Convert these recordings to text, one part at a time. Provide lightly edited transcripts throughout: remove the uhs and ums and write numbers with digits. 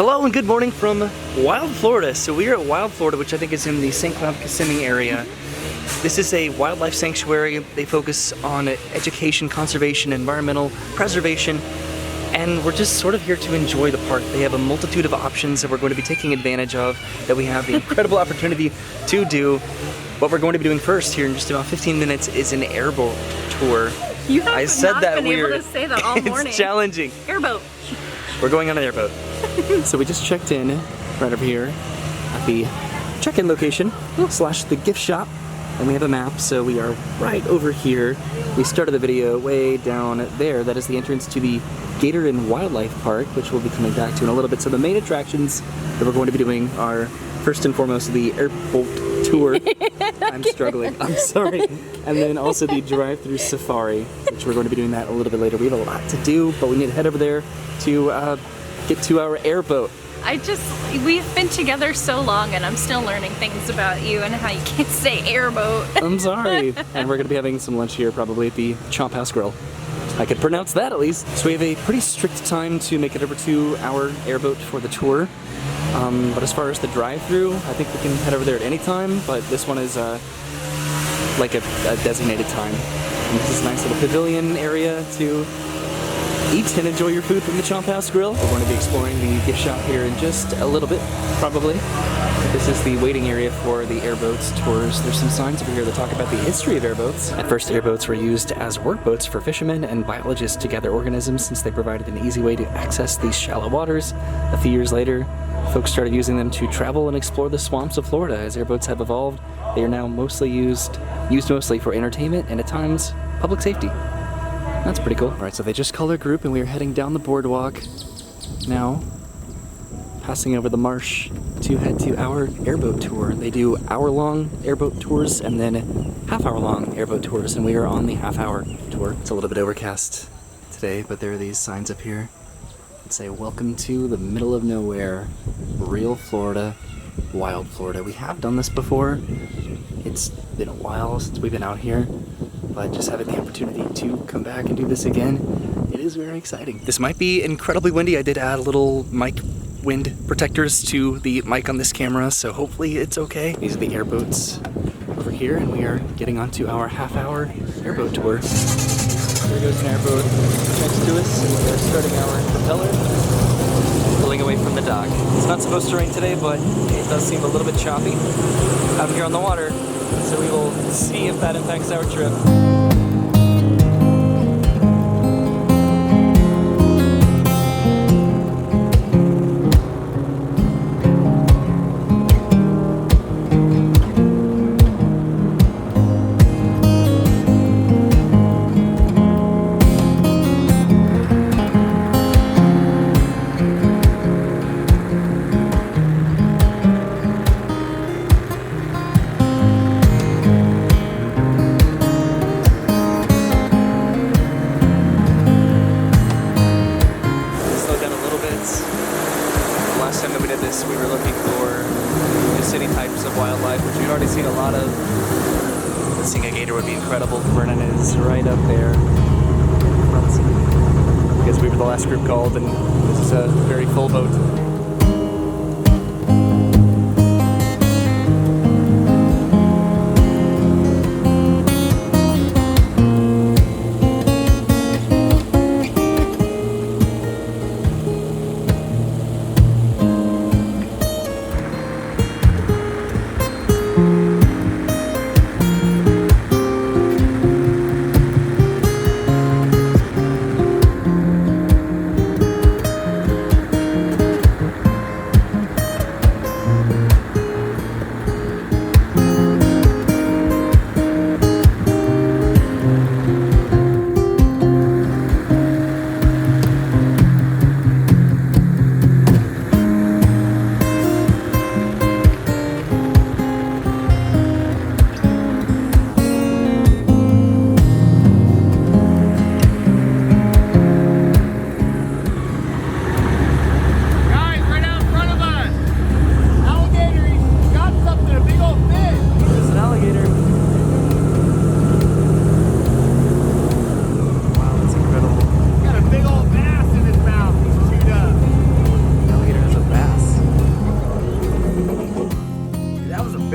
Hello and good morning from Wild Florida. So we are at Wild Florida, which I think is in the St. Cloud-Kissimmee area. This is a wildlife sanctuary. They focus on education, conservation, environmental preservation, and we're just sort of here to enjoy the park. They have a multitude of options that we're going to be taking advantage of, that we have the incredible opportunity to do. What we're going to be doing first here in just about 15 minutes is an airboat tour. You have I said not that been weird. able to say that all morning. It's challenging. Airboat. We're going on an airboat. So we just checked in right over here at the check-in location slash the gift shop, and we have a map, so we are right over here. We started the video way down there. That is the entrance to the Gator and Wildlife Park, which we'll be coming back to in a little bit. So the main attractions that we're going to be doing are first and foremost the airboat tour. I'm struggling, I'm sorry. And then also the drive-through safari, which we're going to be doing that a little bit later. We have a lot to do, but we need to head over there to get to our airboat. We've been together so long and I'm still learning things about you and how you can't say airboat. I'm sorry. And we're gonna be having some lunch here probably at the Chomp House Grill. I could pronounce that at least. So we have a pretty strict time to make it over to our airboat for the tour. But as far as the drive-through, I think we can head over there at any time, but this one is like a designated time. And this is a nice little pavilion area to eat and enjoy your food from the Chomp House Grill. We're going to be exploring the gift shop here in just a little bit, probably. This is the waiting area for the airboats tours. There's some signs over here that talk about the history of airboats. At first, airboats were used as workboats for fishermen and biologists to gather organisms, since they provided an easy way to access these shallow waters. A few years later, folks started using them to travel and explore the swamps of Florida. As airboats have evolved, they are now mostly used mostly for entertainment and at times public safety. That's pretty cool. All right, so they just called our group and we are heading down the boardwalk now, passing over the marsh to head to our airboat tour. They do hour-long airboat tours and then half-hour-long airboat tours, and we are on the half-hour tour. It's a little bit overcast today, but there are these signs up here that say, "Welcome to the middle of nowhere, real Florida, Wild Florida." We have done this before. It's been a while since we've been out here, but just having the opportunity to come back and do this again, it is very exciting. This might be incredibly windy. I did add a little mic wind protectors to the mic on this camera, so hopefully it's okay. These are the airboats over here, and we are getting onto our half-hour airboat tour. There goes an airboat next to us, and we're starting our propeller, pulling away from the dock. It's not supposed to rain today, but it does seem a little bit choppy out here on the water, so we will see if that impacts our trip. Last time that we did this, we were looking for the city types of wildlife, which we'd already seen a lot of. Seeing a gator would be incredible. Vernon is right up there. Because we were the last group called, and this is a very full boat.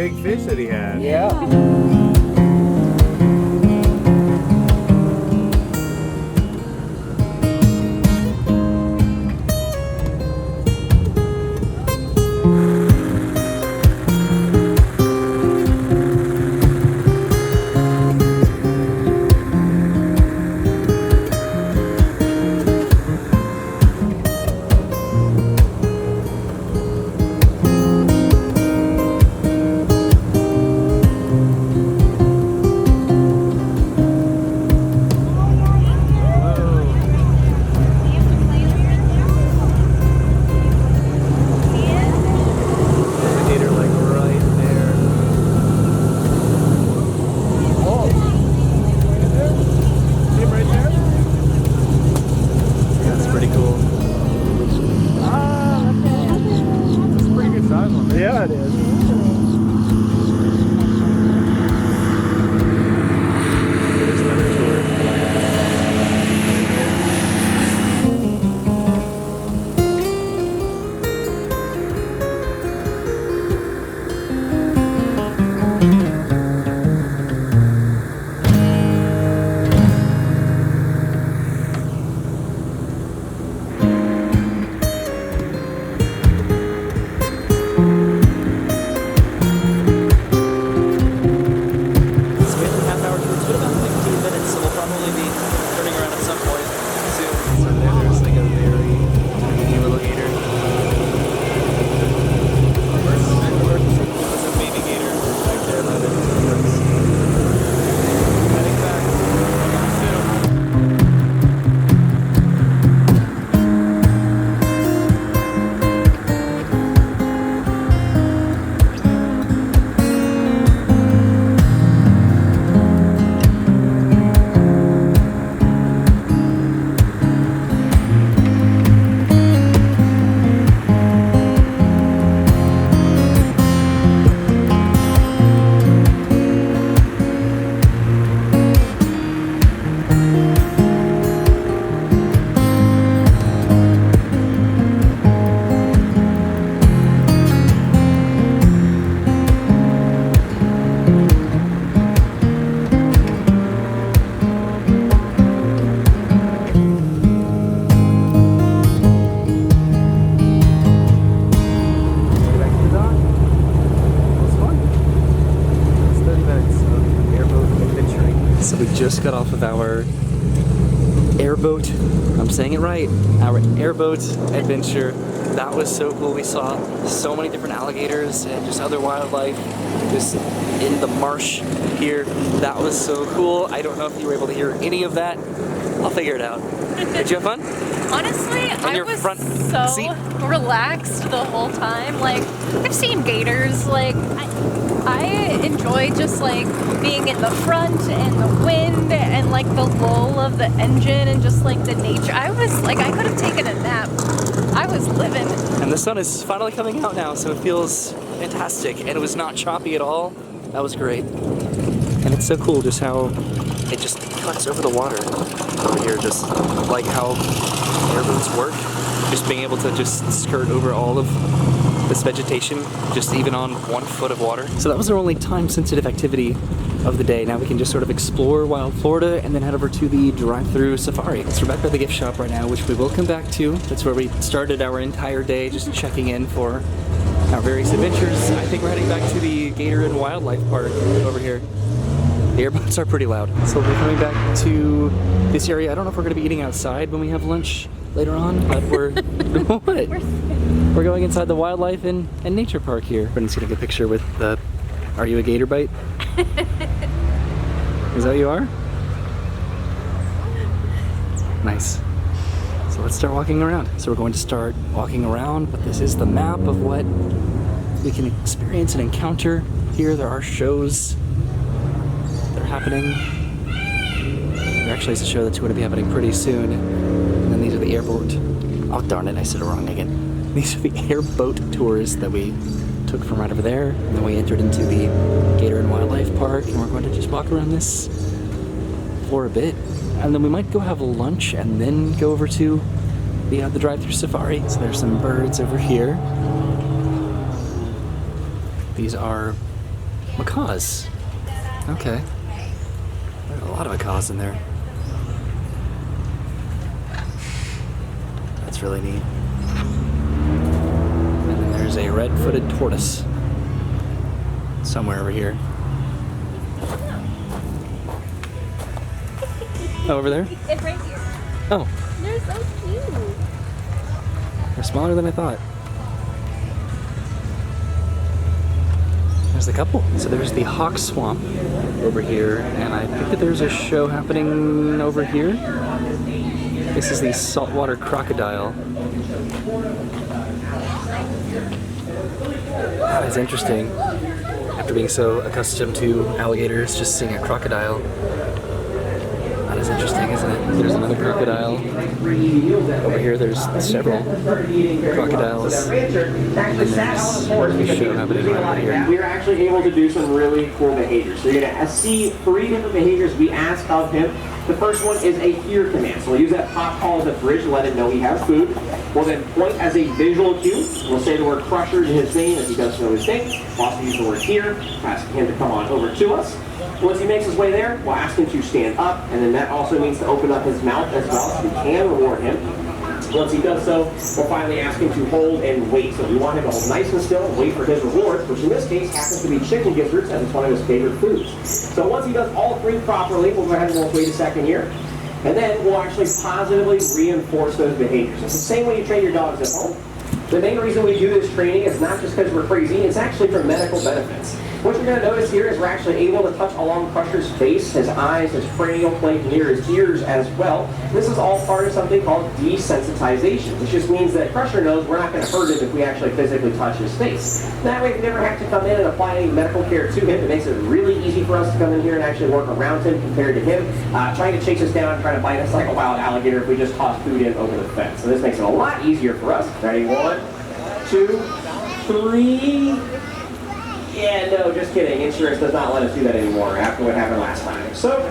big fish that he had. Yeah. Yeah, it is. There's another tour. So we just got off of our airboat, I'm saying it right, our airboat adventure. That was so cool. We saw so many different alligators and just other wildlife just in the marsh here. That was so cool. I don't know if you were able to hear any of that. I'll figure it out. Did you have fun? Honestly, I was so relaxed the whole time. Like, I've seen gators. Like, I enjoy just like being in the front and the wind and like the lull of the engine and just like the nature. I was like, I could have taken a nap. I was living. And the sun is finally coming out now, so it feels fantastic. And it was not choppy at all. That was great. And it's so cool just how it just cuts over the water over here, just like how airboats work. Just being able to just skirt over all of this vegetation, just even on 1 foot of water. So that was our only time-sensitive activity of the day. Now we can just sort of explore Wild Florida and then head over to the drive-through safari. So we're back by the gift shop right now, which we will come back to. That's where we started our entire day, just checking in for our various adventures. I think we're heading back to the Gator and Wildlife Park over here. The airboats are pretty loud. So we're coming back to this area. I don't know if we're gonna be eating outside when we have lunch later on, but we're, what? We're going inside the Wildlife and Nature Park here. We're gonna take a picture with the, are you a gator bite? Is that what you are? Nice. So let's start walking around. So we're going to start walking around, but this is the map of what we can experience and encounter here. There are shows that are happening. There actually is a show that's going to be happening pretty soon. And then these are the airboat. Oh darn it, I said it wrong again. These are the airboat tours that we took from right over there. And then we entered into the Gator and Wildlife Park, and we're going to just walk around this for a bit. And then we might go have lunch and then go over to the drive-through safari. So there's some birds over here. These are Macaws. Okay. There's a lot of macaws in there. That's really neat. And then there's a red-footed tortoise. Somewhere over here. Oh, over there? It's right here. Oh. They're so cute. They're smaller than I thought. There's the couple. So there's the Hawk Swamp over here, and I think that there's a show happening over here. This is the saltwater crocodile. That is interesting. After being so accustomed to alligators, just seeing a crocodile. That is interesting, isn't it? There's another crocodile. Over here, there's several crocodiles. And then there's a show happening over here. We are actually able to do some really cool behaviors. So you're going to see 3 different behaviors we ask of him. The first one is a hear command. So we'll use that pop call as a bridge to let him know he has food. We'll then point as a visual cue. We'll say the word crusher in his name as he does know his name. We'll also use the word hear, asking him to come on over to us. Once he makes his way there, we'll ask him to stand up, and then that also means to open up his mouth as well, so we can reward him. Once he does so, we'll finally ask him to hold and wait. So we want him to hold nice and still and wait for his reward, which in this case happens to be chicken gizzards, as it's one of his favorite foods. So once he does all 3 properly, we'll go ahead and we'll wait a second here. And then we'll actually positively reinforce those behaviors. It's the same way you train your dogs at home. The main reason we do this training is not just because we're crazy, it's actually for medical benefits. What you're going to notice here is we're actually able to touch along Crusher's face, his eyes, his cranial plate, near his ears as well. This is all part of something called desensitization, which just means that Crusher knows we're not going to hurt him if we actually physically touch his face. That way we never have to come in and apply any medical care to him. It makes it really easy for us to come in here and actually work around him compared to him trying to chase us down and trying to bite us like a wild alligator if we just toss food in over the fence. So this makes it a lot easier for us. Ready? 1, 2, 3... Yeah, no, just kidding. Insurance does not let us do that anymore after what happened last time. So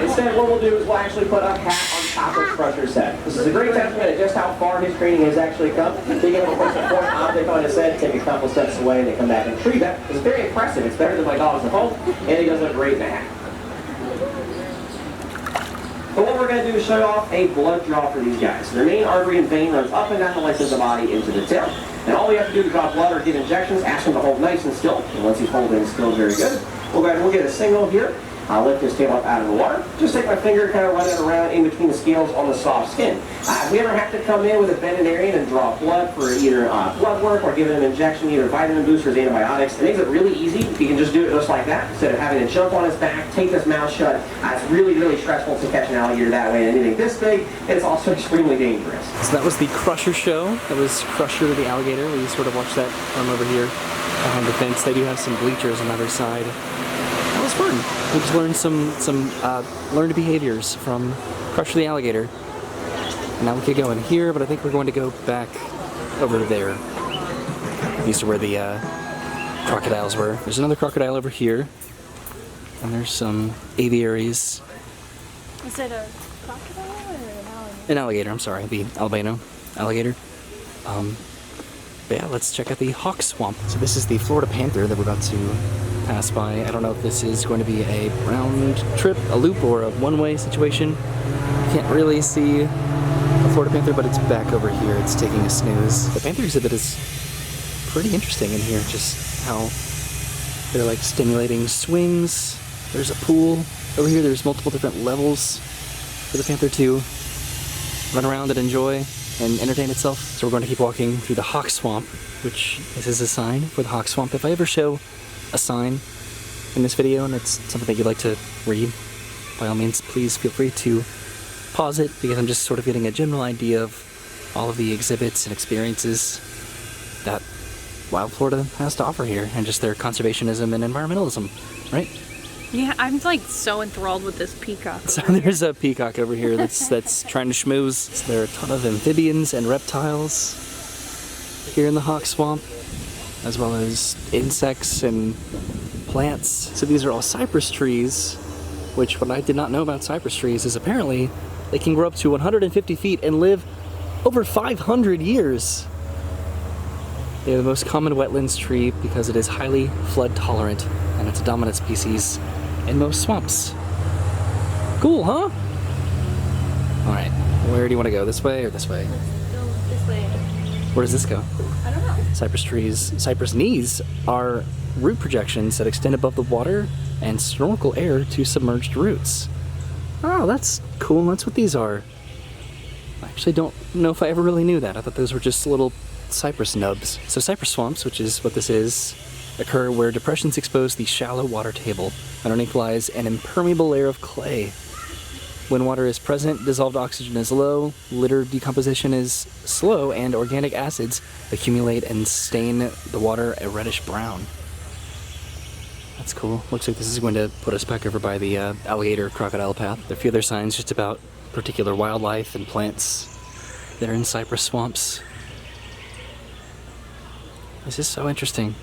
instead what we'll do is we'll actually put a hat on top of Crusher's head. This is a great testament of just how far his training has actually come. Being able to place a foreign object on his head, take a couple steps away, and then come back and retrieve that. It's very impressive. It's better than my dogs at home, and he does look great in the hat. So what we're going to do is show off a blood draw for these guys. Their main artery and vein runs up and down the length of the body into the tail. And all we have to do to draw blood or give injections, ask him to hold nice and still. And once he's holding still very good, we'll go ahead and we'll get a signal here. I'll lift his tail up out of the water. Just take my finger, kind of run it around in between the scales on the soft skin. If we ever have to come in with a veterinarian and draw blood for either blood work or give him an injection, either vitamin boosters, antibiotics, it makes it really easy. You can just do it just like that. Instead of having to jump on his back, take his mouth shut. It's really, really stressful to catch an alligator that way. And anything this big, it's also extremely dangerous. So that was the Crusher show. That was Crusher the alligator. We sort of watched that from over here behind the fence. They do have some bleachers on the other side. That was fun. We just learned some learned behaviors from Crusher the alligator. And now we could go in here, but I think we're going to go back over there. These are where the crocodiles were. There's another crocodile over here. And there's some aviaries. Is it a crocodile or an alligator? An alligator, I'm sorry. The albino alligator. But yeah, let's check out the Hawk Swamp. So this is the Florida panther that we're about to pass by. I don't know if this is going to be a round trip, a loop, or a one-way situation. Can't really see a Florida panther, but it's back over here. It's taking a snooze. The panther exhibit is pretty interesting in here, just how they're like stimulating swings. There's a pool over here. There's multiple different levels for the panther to run around and enjoy and entertain itself. So we're going to keep walking through the Hawk Swamp, which this is a sign for the Hawk Swamp. If I ever show a sign in this video and it's something that you'd like to read, by all means, please feel free to pause it, because I'm just sort of getting a general idea of all of the exhibits and experiences that Wild Florida has to offer here, and just their conservationism and environmentalism, right? Yeah, I'm like so enthralled with this peacock. So there's a peacock over here that's trying to schmooze. So there are a ton of amphibians and reptiles here in the Hawk Swamp, as well as insects and plants. So these are all cypress trees, which what I did not know about cypress trees is apparently they can grow up to 150 feet and live over 500 years. They're the most common wetlands tree because it is highly flood tolerant, and it's a dominant species in most swamps. Cool, huh? Alright, where do you want to go? This way or this way? Let's go this way. Where does this go? I don't know. Cypress knees are root projections that extend above the water and snorkel air to submerged roots. Oh, that's cool. That's what these are. I actually don't know if I ever really knew that. I thought those were just little cypress nubs. So cypress swamps, which is what this is, occur where depressions expose the shallow water table. Underneath lies an impermeable layer of clay. When water is present, dissolved oxygen is low, litter decomposition is slow, and organic acids accumulate and stain the water a reddish brown. That's cool. Looks like this is going to put us back over by the alligator crocodile path. There are a few other signs just about particular wildlife and plants that are in cypress swamps. This is so interesting.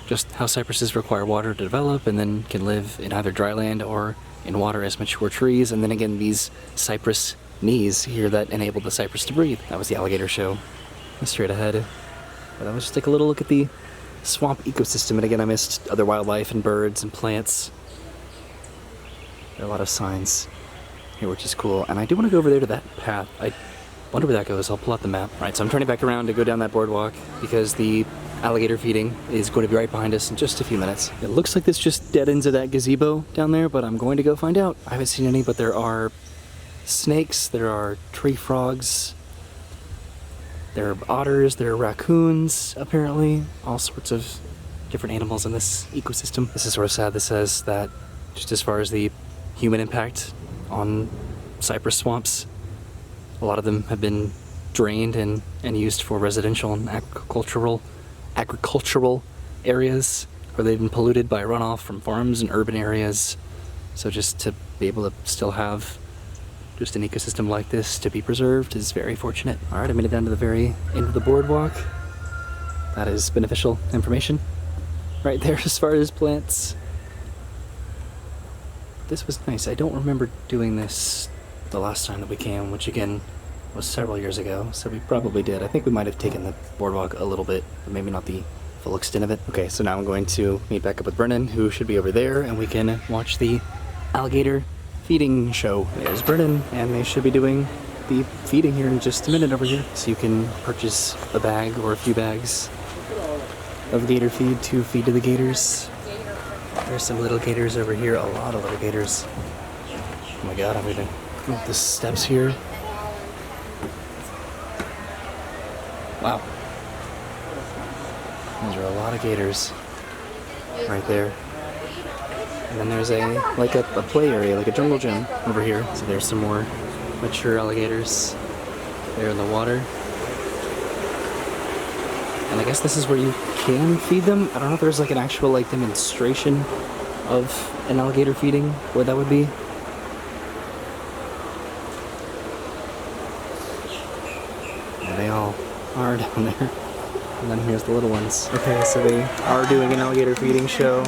Just how cypresses require water to develop and then can live in either dry land or in water as mature trees, and then again these cypress knees here that enable the cypress to breathe. That was the alligator show. Straight ahead. But let's just take a little look at the swamp ecosystem, and again I missed other wildlife and birds and plants. There are a lot of signs here, which is cool, and I do want to go over there to that path. I wonder where that goes. I'll pull out the map. Alright, so I'm turning back around to go down that boardwalk because the alligator feeding is going to be right behind us in just a few minutes. It looks like this just dead ends of that gazebo down there, but I'm going to go find out. I haven't seen any, but there are snakes, there are tree frogs, there are otters, there are raccoons, apparently. All sorts of different animals in this ecosystem. This is sort of sad. This says that just as far as the human impact on cypress swamps, a lot of them have been drained and used for residential and agricultural areas, or they've been polluted by runoff from farms and urban areas. So just to be able to still have just an ecosystem like this to be preserved is very fortunate. Alright, I made it down to the very end of the boardwalk. That is beneficial information right there as far as plants. This was nice. I don't remember doing this the last time that we came, which again was several years ago, so we probably did. I think we might have taken the boardwalk a little bit, but maybe not the full extent of it. Okay, so now I'm going to meet back up with Brennan, who should be over there, and we can watch the alligator feeding show. There's Brennan, and they should be doing the feeding here in just a minute over here. So you can purchase a bag or a few bags of gator feed to feed to the gators. There's some little gators over here, a lot of little gators. Oh my god, I'm gonna go up the steps here. Wow. Those are a lot of gators right there. And then there's a play area, like a jungle gym over here. So there's some more mature alligators there in the water. And I guess this is where you can feed them. I don't know if there's like an actual like demonstration of an alligator feeding, where that would be. Yeah, they all are down there. And then here's the little ones. Okay, so they are doing an alligator feeding show,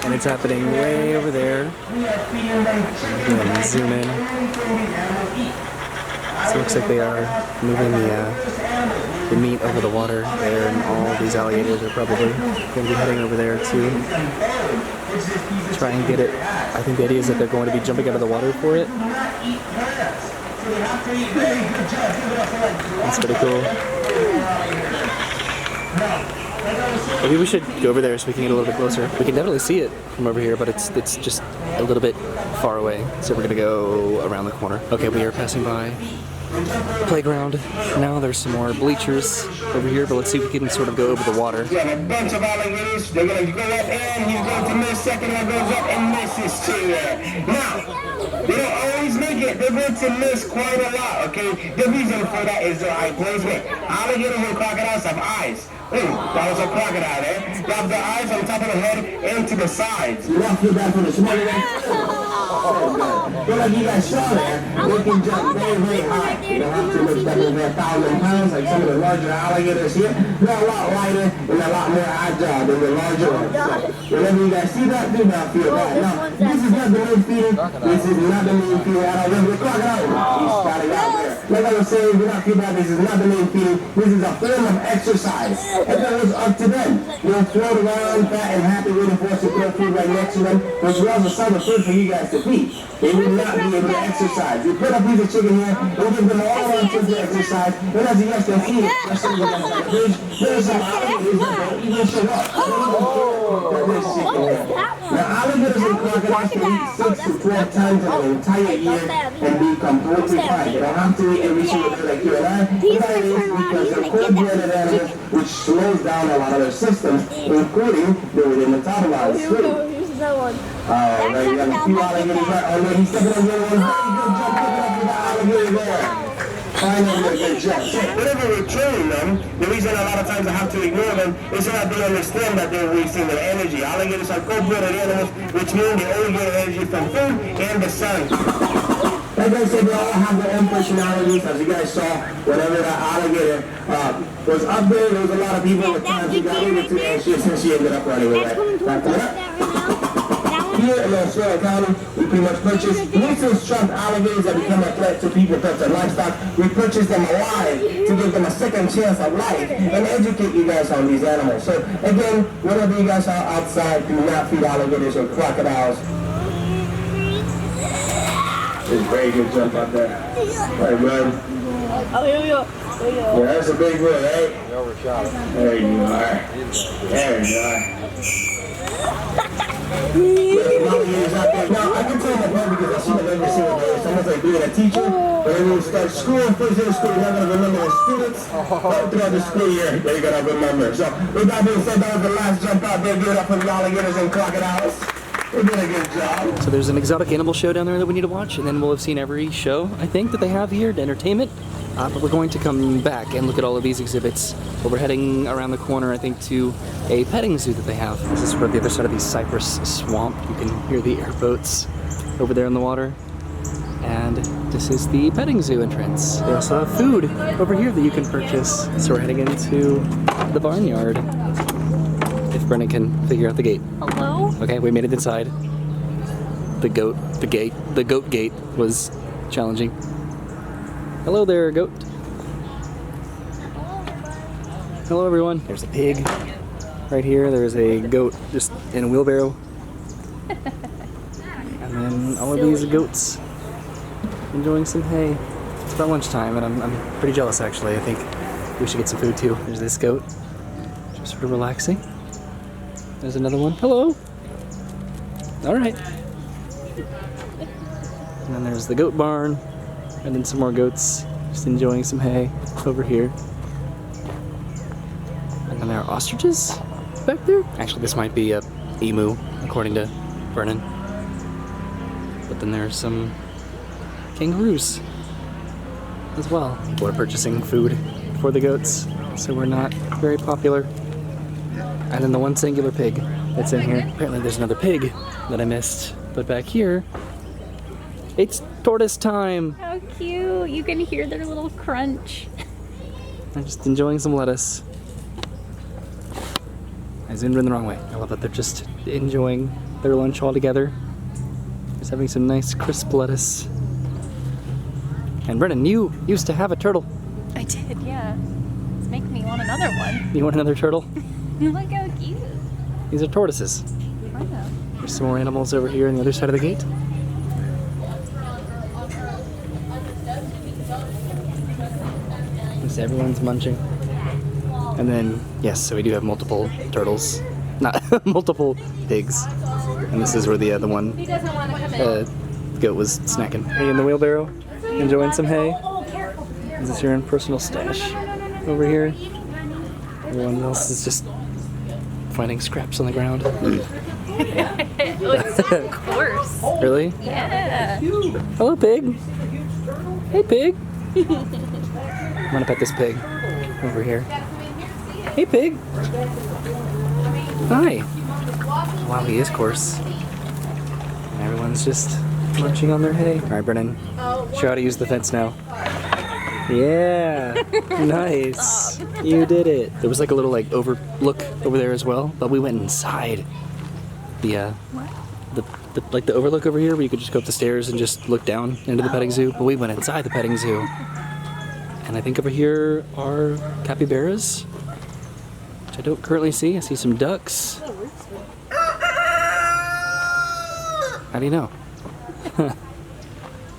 and it's happening way over there. And zoom in. So it looks like they are moving the meat over the water there, and all these alligators are probably going to be heading over there to try and get it. I think the idea is that they're going to be jumping out of the water for it. That's pretty cool. Maybe we should go over there so we can get a little bit closer. We can definitely see it from over here, but it's just a little bit far away. So we're gonna go around the corner. Okay, we are passing by the playground. Now there's some more bleachers over here, but let's see if we can sort of go over the water. Yeah, a bunch of alligators. They're gonna go up and he's going to miss. Second one goes up and misses too. Now, they don't always make it. They're going to miss quite a lot, okay? The reason for that is their eye placement. Alligators and crocodiles have eyes. Ooh, that was a crocodile there. They have the eyes on top of the head and to the sides. Left your back on the small end. But like you guys saw there, they can jump very, very high. You don't have to lift up over 1,000 pounds like some of the larger alligators here. They're a lot lighter and a lot more agile than the larger ones. So whenever you guys see that, do not feel bad. Now, this is not the main feeder. This is not the main feeder at all. Remember the crocodile? He's got it out there. Like I was saying, do not feel bad. This is not the main feeder. This is a form of exercise. And that was up to them. They'll float around, fat and happy, waiting for us to throw food right next to them. Which we also sell the food for you guys to feed. They will not be able to exercise. You put a piece of chicken here, and give them all our food to exercise. And as you guys can see, especially with the bridge, there's some alligators that don't even show up. Now, alligators and crocodiles can eat 6 to 12 times in an entire year and be completely fine. They don't have to eat every single day like you and I. That is because they're cold-blooded animals, which slows down a lot of their systems, including their metabolized food. Alright, you got a few alligators right. Oh, no, he's stepping on the other one. Very good jump, picking up the alligator there. Finally, a good jump. So, whenever we're training them, the reason a lot of times I have to ignore them is so that they understand that they're wasting their energy. Alligators are cold-blooded animals, which means they only get energy from food and the sun. Like I said, they all have their own personalities. As you guys saw, whenever that alligator was up there was a lot of people at times who got a little too anxious and she ended up running away. Here in Osceola County, we pretty much purchase nuisance trapped alligators that become a threat to people, pets, and livestock. We purchase them alive to give them a second chance of life and educate you guys on these animals. So again, whenever you guys are outside, do not feed alligators or crocodiles. It's a very good jump out there. Right, bud? Yeah, that's a big one, right? You overshot it. There you are. There you are. Now, I can tell my brother because I see them every single day. It's almost like being a teacher. When you start school, first day of school, you're not going to remember the students. But throughout the school year, you're going to remember. So, with that being said, that was the last jump out there. Give it up for the alligators and crocodiles. They did a good job. So there's an exotic animal show down there that we need to watch, and then we'll have seen every show, I think, that they have here to entertainment. But we're going to come back and look at all of these exhibits. But we're heading around the corner, I think, to a petting zoo that they have. This is sort of the other side of the cypress swamp. You can hear the airboats over there in the water. And this is the petting zoo entrance. They also have food over here that you can purchase. So we're heading into the barnyard. If Brennan can figure out the gate. Hello? Okay, we made it inside. The goat gate was challenging. Hello there, goat. Hello everyone. There's a pig right here. There's a goat just in a wheelbarrow. And then all of these goats enjoying some hay. It's about lunchtime and I'm pretty jealous actually. I think we should get some food too. There's this goat, just sort of relaxing. There's another one. Hello. All right. And then there's the goat barn. And then some more goats just enjoying some hay over here. And then there are ostriches back there. Actually, this might be a emu, according to Vernon. But then there's some kangaroos as well. People are purchasing food for the goats, so we're not very popular. And then the one singular pig that's in here. Apparently there's another pig that I missed. But back here, it's tortoise time. How cute. You can hear their little crunch. I'm just enjoying some lettuce. I zoomed in the wrong way. I love that they're just enjoying their lunch all together. Just having some nice crisp lettuce. And Brennan, you used to have a turtle. I did, yeah. It's making me want another one. You want another turtle? Look how cute. These are tortoises. I know. There's some more animals over here on the other side of the gate. So everyone's munching. And then, yes, so we do have multiple turtles. Not multiple pigs. And this is where the one goat was snacking. Hey, in the wheelbarrow, enjoying some hay. Is this your own personal stash over here? Everyone else is just finding scraps on the ground. It looks so coarse. Really? Yeah. Hello, pig. Hey, pig. I'm gonna pet this pig over here. Hey, pig. Hi. Wow, he is coarse. And everyone's just munching on their hay. All right, Brennan. Show how to use the fence now. Yeah, nice. You did it. There was like a little like overlook over there as well, but we went inside the like the overlook over here where you could just go up the stairs and just look down into the petting zoo. But we went inside the petting zoo, and I think over here are capybaras, which I don't currently see. I see some ducks. How do you know?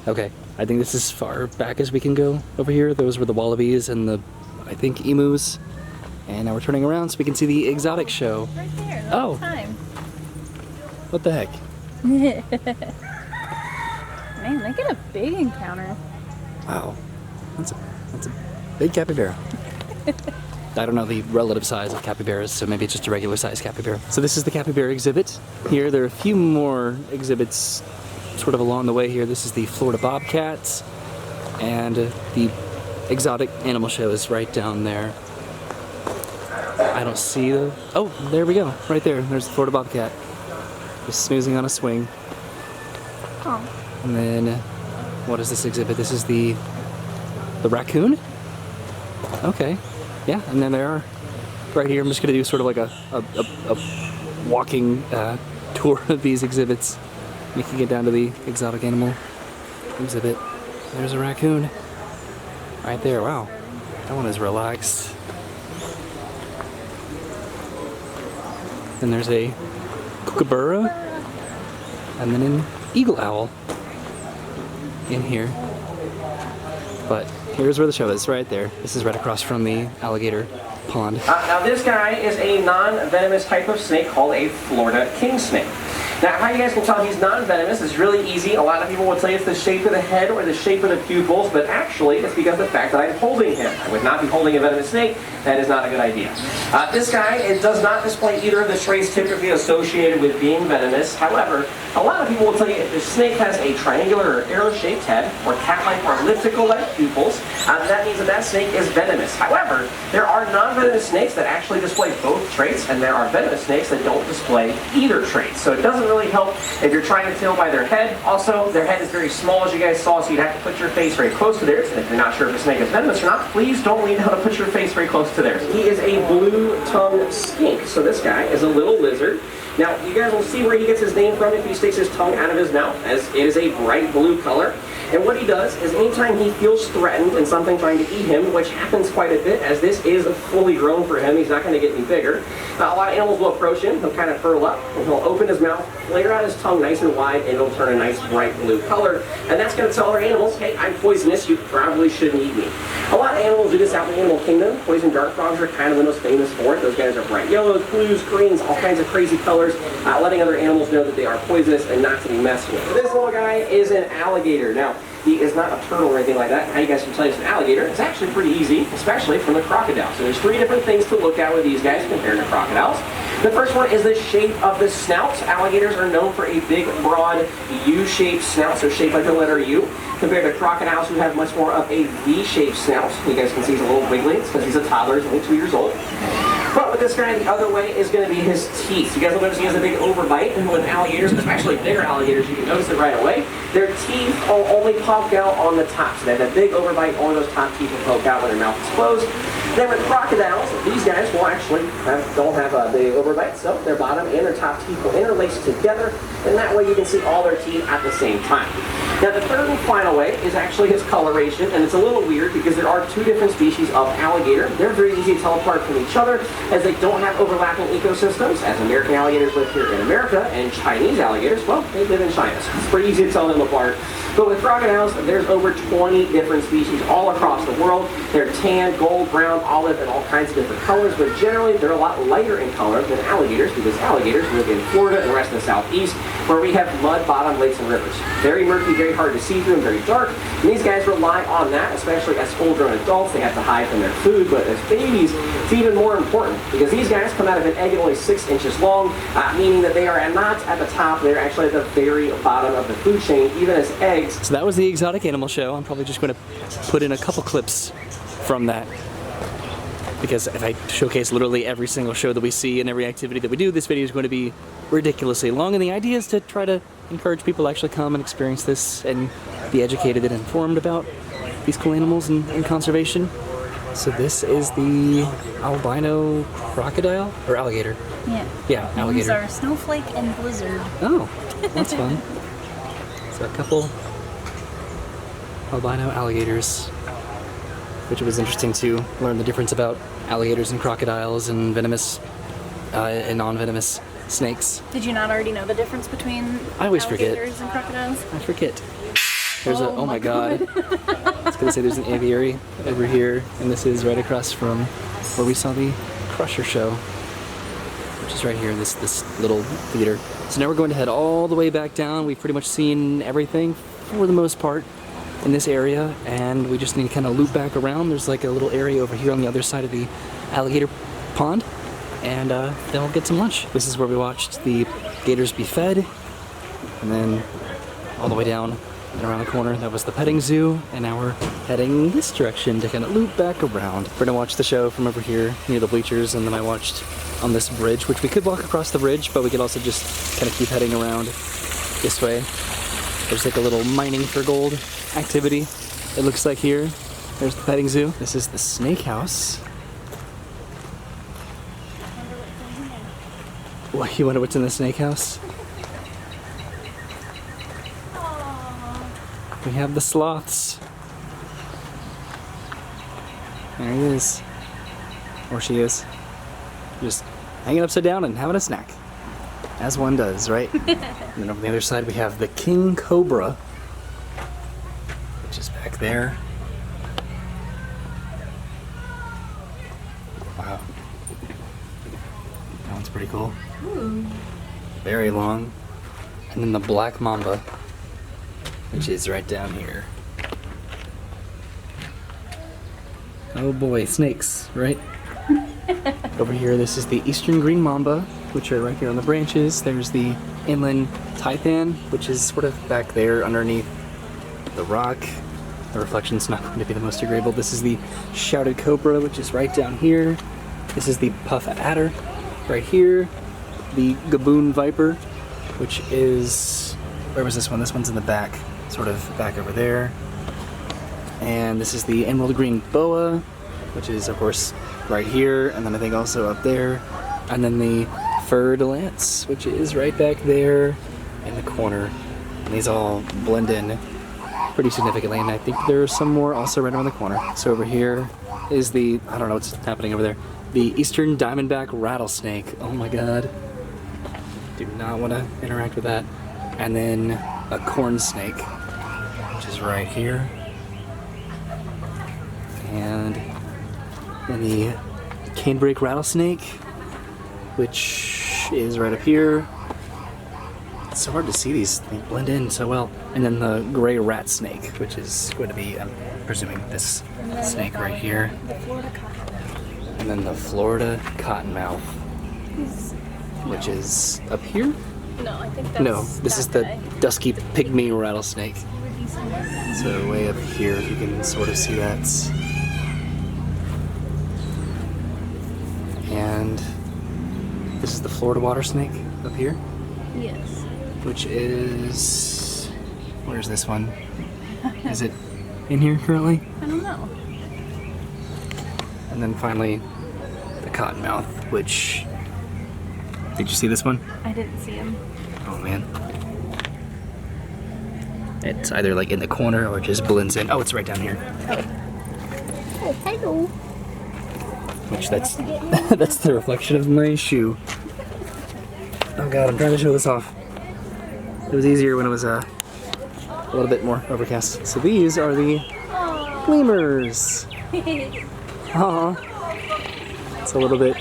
Okay, I think this is as far back as we can go over here. Those were the wallabies and the, I think, emus. And now we're turning around so we can see the exotic show. Right there. The Oh. whole time. What the heck? Man, they get a big encounter. Wow, that's a big capybara. I don't know the relative size of capybaras, so maybe it's just a regular size capybara. So this is the capybara exhibit. Here, there are a few more exhibits sort of along the way here. This is the Florida bobcats, and the exotic animal show is right down there. I don't see the, oh, there we go, right there. There's the Florida bobcat, just snoozing on a swing. Oh. And then, what is this exhibit? This is the raccoon? Okay, yeah, and then they are right here. I'm just gonna do sort of like a walking tour of these exhibits, making it down to the exotic animal exhibit. There's a raccoon right there. Wow, that one is relaxed. Then there's a kookaburra, and then an eagle owl in here. But here's where the show is, right there. This is right across from the alligator pond. Now this guy is a non-venomous type of snake called a Florida king snake. Now how you guys can tell he's non-venomous is really easy. A lot of people would say it's the shape of the head or the shape of the pupils, but actually it's because of the fact that I'm holding him. I would not be holding a venomous snake. That is not a good idea. This guy, it does not display either of the traits typically associated with being venomous. However, a lot of people will tell you if the snake has a triangular or arrow-shaped head, or cat-like or elliptical-like pupils, that means that snake is venomous. However, there are non-venomous snakes that actually display both traits, and there are venomous snakes that don't display either trait. So it doesn't really help if you're trying to tell by their head. Also, their head is very small, as you guys saw, so you'd have to put your face very close to theirs. And if you're not sure if a snake is venomous or not, please don't lean down to put your face very close to theirs. He is a blue-tongued skink. So this guy is a little lizard. Now, you guys will see where he gets his name from if he sticks his tongue out of his mouth, as it is a bright blue color. And what he does is anytime he feels threatened and something trying to eat him, which happens quite a bit as this is fully grown for him, he's not going to get any bigger. A lot of animals will approach him, he'll kind of curl up, and he'll open his mouth, flare out his tongue nice and wide, and it'll turn a nice bright blue color. And that's going to tell other animals, hey, I'm poisonous, you probably shouldn't eat me. A lot of animals do this out in the animal kingdom. Poison dart frogs are kind of the most famous for it. Those guys are bright yellows, blues, greens, all kinds of crazy colors, letting other animals know that they are poisonous and not to be messed with. This little guy is an alligator. Now, he is not a turtle or anything like that. How you guys can tell he's an alligator? It's actually pretty easy, especially from the crocodile. So there's three different things to look at with these guys compared to crocodiles. The first one is the shape of the snout. Alligators are known for a big, broad, U-shaped snout, so shaped like the letter U, compared to crocodiles who have much more of a V-shaped snout. You guys can see he's a little wiggly. It's because he's a toddler. He's only 2 years old. But with this guy, the other way is going to be his teeth. You guys will notice he has a big overbite, and with alligators, especially bigger alligators, you can notice it right away. Their teeth will only poke out on the top. So they have that big overbite, only those top teeth will poke out when their mouth is closed. Then with crocodiles, these guys will actually don't have a big overbite, so their bottom and their top teeth will interlace together, and that way you can see all their teeth at the same time. Now the third and final way is actually his coloration, and it's a little weird because there are two different species of alligator. They're very easy to tell apart from each other as they don't have overlapping ecosystems, as American alligators live here in America, and Chinese alligators, well, they live in China, so it's pretty easy to tell them apart. But with crocodiles, there's over 20 different species all across the world. They're tan, gold, brown, olive, and all kinds of different colors, but generally they're a lot lighter in color than alligators because alligators live in Florida and the rest of the southeast, where we have mud-bottom lakes and rivers. Very murky, very hard to see through, and very dark. And these guys rely on that, especially as full-grown adults. They have to hide from their food, but as babies, it's even more important because these guys come out of an egg at only 6 inches long, meaning that they are not at the top, they're actually at the very bottom of the food chain, even as eggs. So that was the exotic animal show. I'm probably just going to put in a couple clips from that, because if I showcase literally every single show that we see and every activity that we do, this video is going to be ridiculously long, and the idea is to try to encourage people to actually come and experience this and be educated and informed about these cool animals in conservation. So this is the albino crocodile or alligator. Yeah. Yeah, These alligator. are Snowflake and Blizzard. Oh, that's fun. So a couple albino alligators, which was interesting to learn the difference about alligators and crocodiles and venomous and non-venomous snakes. Did you not already know the difference between I always forget. alligators and crocodiles? I forget. There's Oh my my god. I was gonna say there's an aviary over here, and this is right across from where we saw the Crusher show, which is right here in this little theater. So now we're going to head all the way back down. We've pretty much seen everything for the most part in this area, and we just need to kind of loop back around. There's like a little area over here on the other side of the alligator pond, and then we'll get some lunch. This is where we watched the gators be fed, and then all the way down and around the corner, that was the petting zoo, and now we're heading this direction to kind of loop back around. We're gonna watch the show from over here near the bleachers, and then I watched on this bridge, which we could walk across the bridge, but we could also just kind of keep heading around this way. There's like a little mining for gold activity, it looks like here. There's the petting zoo. This is the snake house. What, you wonder what's in the snake house? We have the sloths. There he is. Or she is. Just hanging upside down and having a snack. As one does, right? And then over the other side we have the king cobra, which is back there. Wow. That one's pretty cool. Very long. And then the black mamba, which is right down here. Oh boy, snakes, right? Over here, this is the eastern green mamba, which are right here on the branches. There's the inland taipan, which is sort of back there underneath the rock. The reflection's not going to be the most agreeable. This is the shouted cobra, which is right down here. This is the puff adder, right here. The gaboon viper, which is, where was this one? This one's in the back, sort of back over there. And this is the emerald green boa, which is of course right here, and then I think also up there. And then the fur de lance, which is right back there in the corner. And these all blend in pretty significantly, and I think there are some more also right around the corner. So over here is the, I don't know what's happening over there, the eastern diamondback rattlesnake. Oh my god. Do not want to interact with that. And then a corn snake, which is right here. And then the canebrake rattlesnake, which is right up here. It's so hard to see these, they blend in so well. And then the gray rat snake, which is going to be, I'm presuming, this snake right here. And then the Florida cottonmouth, which is up here? No, I think that's No, this is the dusky pygmy rattlesnake. So way up here, if you can sort of see that. And this is the Florida water snake up here, Yes. which is, where's this one? Is it in here currently? I don't know. And then finally, the cottonmouth, which, did you see this one? I didn't see him. Oh man. It's either like in the corner or it just blends in. Oh, it's right down here. Oh, hello. Which that's that's the reflection of my shoe. Oh god, I'm trying to show this off. It was easier when it was a little bit more overcast. So these are the lemurs. Aww. It's a little bit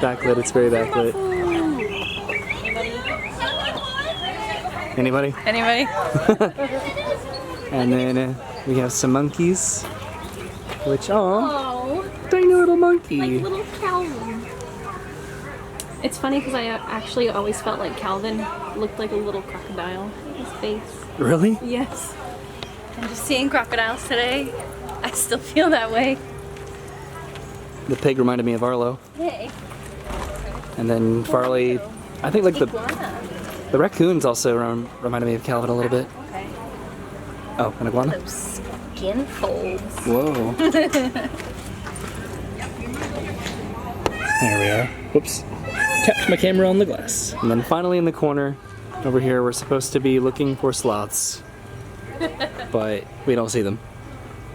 backlit, it's very backlit. Anybody? Anybody? And then we have some monkeys, which, Oh, tiny little monkey. like little Calvin. It's funny because I actually always felt like Calvin looked like a little crocodile. His face. Really? Yes. And just seeing crocodiles today, I still feel that way. The pig reminded me of Arlo. Hey. And then Farley, I think like Iguana. the raccoons also reminded me of Calvin a little bit. Okay. Oh, an iguana? Those skin folds. Whoa. There we are. Whoops. Tapped my camera on the glass. And then finally in the corner, over here, we're supposed to be looking for sloths. But we don't see them.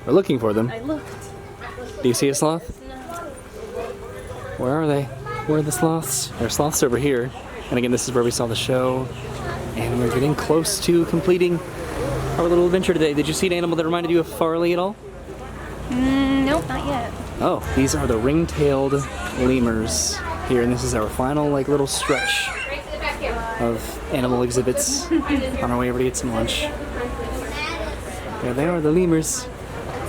We're looking for them. I looked. Do you see a sloth? No. Where are they? Where are the sloths? There are sloths over here. And again, this is where we saw the show. And we're getting close to completing our little adventure today. Did you see an animal that reminded you of Farley at all? Nope, not yet. Oh, these are the ring-tailed lemurs here, and this is our final like little stretch of animal exhibits on our way over to get some lunch. There they are, the lemurs.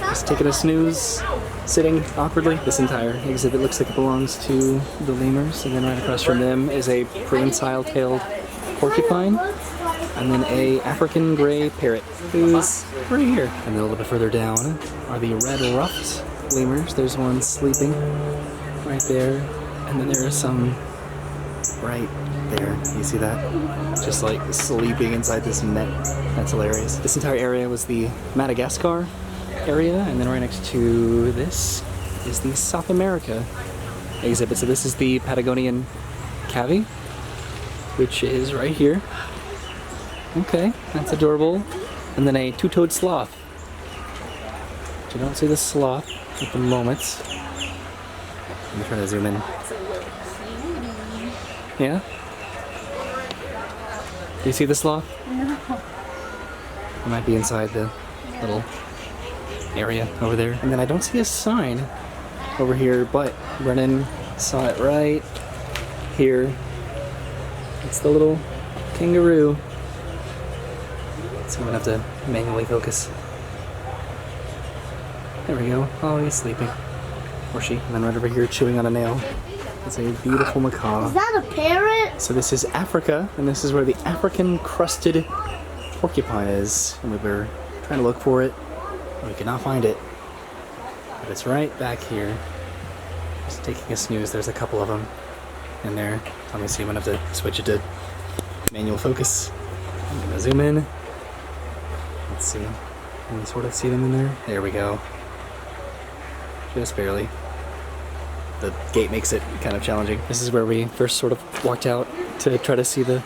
Just taking a snooze, sitting awkwardly. This entire exhibit looks like it belongs to the lemurs, and then right across from them is a prehensile-tailed porcupine, and then a African gray parrot who's right here. And then a little bit further down are the red ruffed lemurs. There's one sleeping right there, and then there are some right there. You see that? Just like sleeping inside this net. That's hilarious. This entire area was the Madagascar area, and then right next to this is the South America exhibit. So this is the Patagonian cavy, which is right here. Okay, that's adorable. And then a two-toed sloth. But you don't see the sloth at the moment. Let me try to zoom in. Yeah? Do you see the sloth? No. It might be inside the little area over there. And then I don't see a sign over here, but Brennan saw it right here. It's the little kangaroo. So I'm gonna have to manually focus. There we go. Oh, he's sleeping. Or she. And then right over here chewing on a nail. It's a beautiful macaw. Is that a parrot? So this is Africa, and this is where the African crested porcupine is. And we were trying to look for it, and we could not find it. But it's right back here. Just taking a snooze. There's a couple of them in there. Let me see. I'm gonna have to switch it to manual focus. I'm gonna zoom in. Let's see. Can you sort of see them in there? There we go. Just barely. The gate makes it kind of challenging. This is where we first sort of walked out to try to see the